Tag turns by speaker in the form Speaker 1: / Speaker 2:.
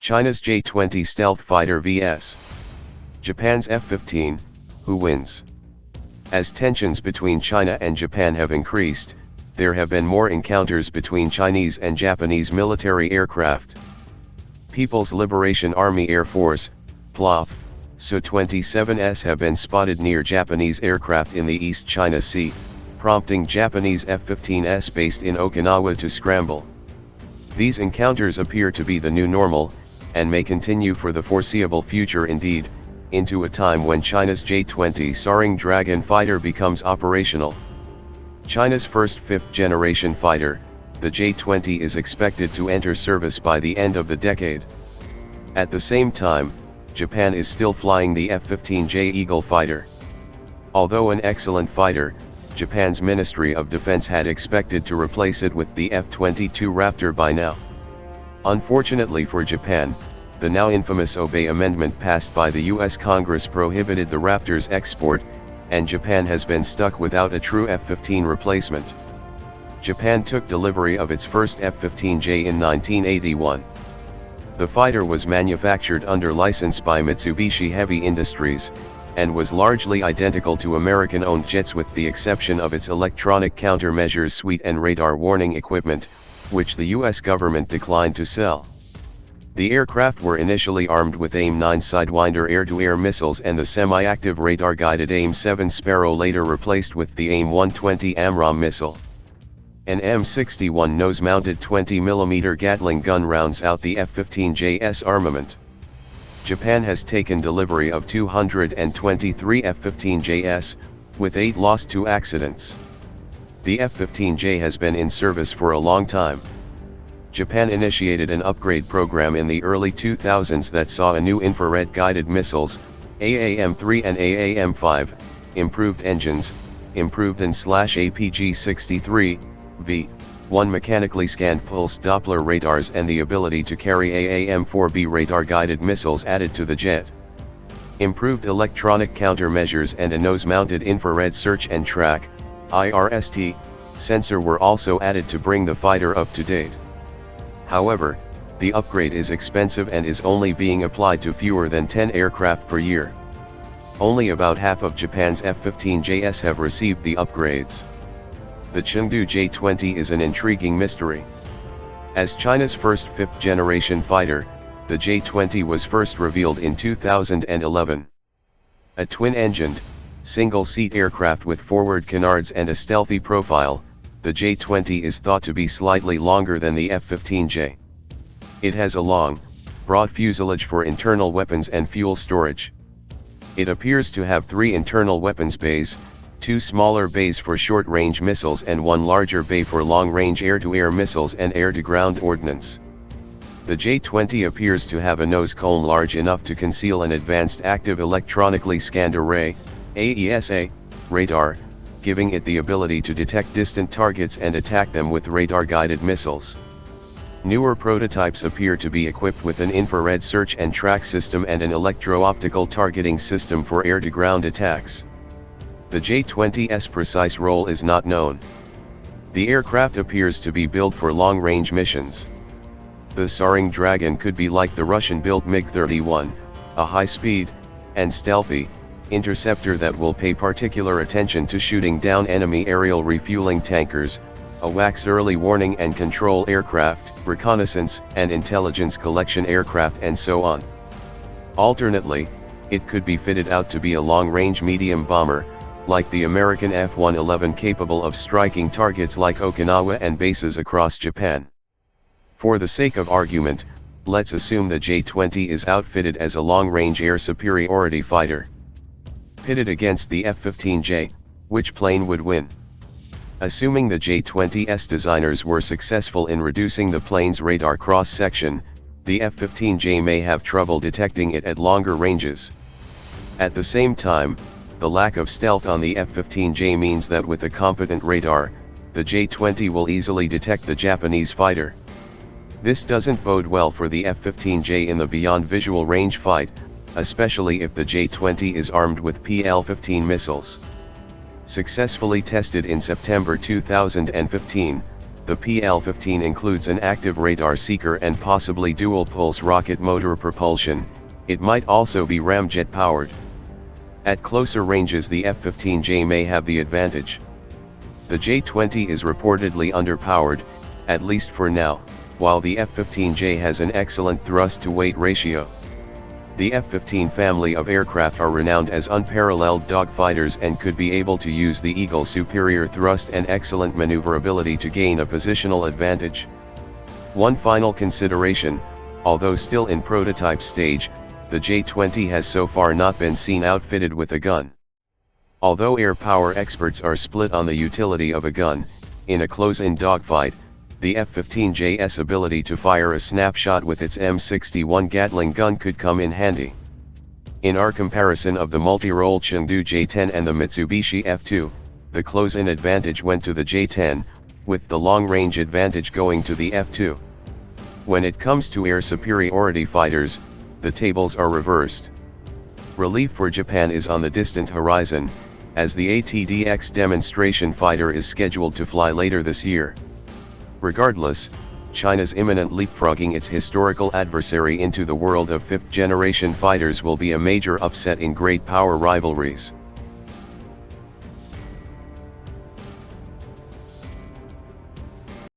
Speaker 1: China's J-20 stealth fighter vs. Japan's F-15, who wins? As tensions between China and Japan have increased, there have been more encounters between Chinese and Japanese military aircraft. People's Liberation Army Air Force, PLAAF, Su-27s have been spotted near Japanese aircraft in the East China Sea, prompting Japanese F-15s based in Okinawa to scramble. These encounters appear to be the new normal, and may continue for the foreseeable future, indeed, into a time when China's J-20 Soaring Dragon fighter becomes operational. China's first fifth-generation fighter, the J-20 is expected to enter service by the end of the decade. At the same time, Japan is still flying the F-15J Eagle fighter. Although an excellent fighter, Japan's Ministry of Defense had expected to replace it with the F-22 Raptor by now. Unfortunately for Japan, the now infamous Obey Amendment passed by the US Congress prohibited the Raptor's export, and Japan has been stuck without a true F-15 replacement. Japan took delivery of its first F-15J in 1981. The fighter was manufactured under license by Mitsubishi Heavy Industries, and was largely identical to American-owned jets with the exception of its electronic countermeasures suite and radar warning equipment, which the US government declined to sell. The aircraft were initially armed with AIM-9 Sidewinder air-to-air missiles and the semi-active radar-guided AIM-7 Sparrow, later replaced with the AIM-120 AMRAAM missile. An M61 nose-mounted 20mm Gatling gun rounds out the F-15J's armament. Japan has taken delivery of 223 F-15Js, with 8 lost to accidents. The F-15J has been in service for a long time. Japan initiated an upgrade program in the early 2000s that saw a new infrared guided missiles, AAM-3 and AAM-5, improved engines, improved AN/APG-63, V-1 mechanically scanned pulse Doppler radars, and the ability to carry AAM-4B radar-guided missiles added to the jet. Improved electronic countermeasures and a nose-mounted infrared search and track, IRST, sensor were also added to bring the fighter up to date. However, the upgrade is expensive and is only being applied to fewer than 10 aircraft per year. Only about half of Japan's F-15Js have received the upgrades. The Chengdu J-20 is an intriguing mystery. As China's first fifth-generation fighter, the J-20 was first revealed in 2011. A twin-engined, single-seat aircraft with forward canards and a stealthy profile, the J-20 is thought to be slightly longer than the F-15J. It has a long, broad fuselage for internal weapons and fuel storage. It appears to have 3 internal weapons bays, 2 smaller bays for short-range missiles and 1 larger bay for long-range air-to-air missiles and air-to-ground ordnance. The J-20 appears to have a nose cone large enough to conceal an advanced active electronically scanned array, AESA, radar, giving it the ability to detect distant targets and attack them with radar-guided missiles. Newer prototypes appear to be equipped with an infrared search and track system and an electro-optical targeting system for air-to-ground attacks. The J-20's precise role is not known. The aircraft appears to be built for long-range missions. The Soaring Dragon could be like the Russian-built MiG-31, a high-speed, and stealthy, interceptor that will pay particular attention to shooting down enemy aerial refueling tankers, AWACS early warning and control aircraft, reconnaissance and intelligence collection aircraft, and so on. Alternately, it could be fitted out to be a long-range medium bomber, like the American F-111, capable of striking targets like Okinawa and bases across Japan. For the sake of argument, let's assume the J-20 is outfitted as a long-range air superiority fighter. Pitted against the F-15J, which plane would win? Assuming the J-20's designers were successful in reducing the plane's radar cross-section, the F-15J may have trouble detecting it at longer ranges. At the same time, the lack of stealth on the F-15J means that with a competent radar, the J-20 will easily detect the Japanese fighter. This doesn't bode well for the F-15J in the beyond visual range fight, especially if the J-20 is armed with PL-15 missiles. Successfully tested in September 2015, the PL-15 includes an active radar seeker and possibly dual-pulse rocket motor propulsion. It might also be ramjet powered. At closer ranges the F-15J may have the advantage. The J-20 is reportedly underpowered, at least for now, while the F-15J has an excellent thrust-to-weight ratio. The F-15 family of aircraft are renowned as unparalleled dogfighters and could be able to use the Eagle's superior thrust and excellent maneuverability to gain a positional advantage. One final consideration: although still in prototype stage, the J-20 has so far not been seen outfitted with a gun. Although air power experts are split on the utility of a gun, in a close-in dogfight, the F-15J's ability to fire a snapshot with its M61 Gatling gun could come in handy. In our comparison of the multi-role Chengdu J-10 and the Mitsubishi F-2, the close-in advantage went to the J-10, with the long-range advantage going to the F-2. When it comes to air superiority fighters, the tables are reversed. Relief for Japan is on the distant horizon, as the ATDX demonstration fighter is scheduled to fly later this year. Regardless, China's imminent leapfrogging its historical adversary into the world of fifth-generation fighters will be a major upset in great power rivalries.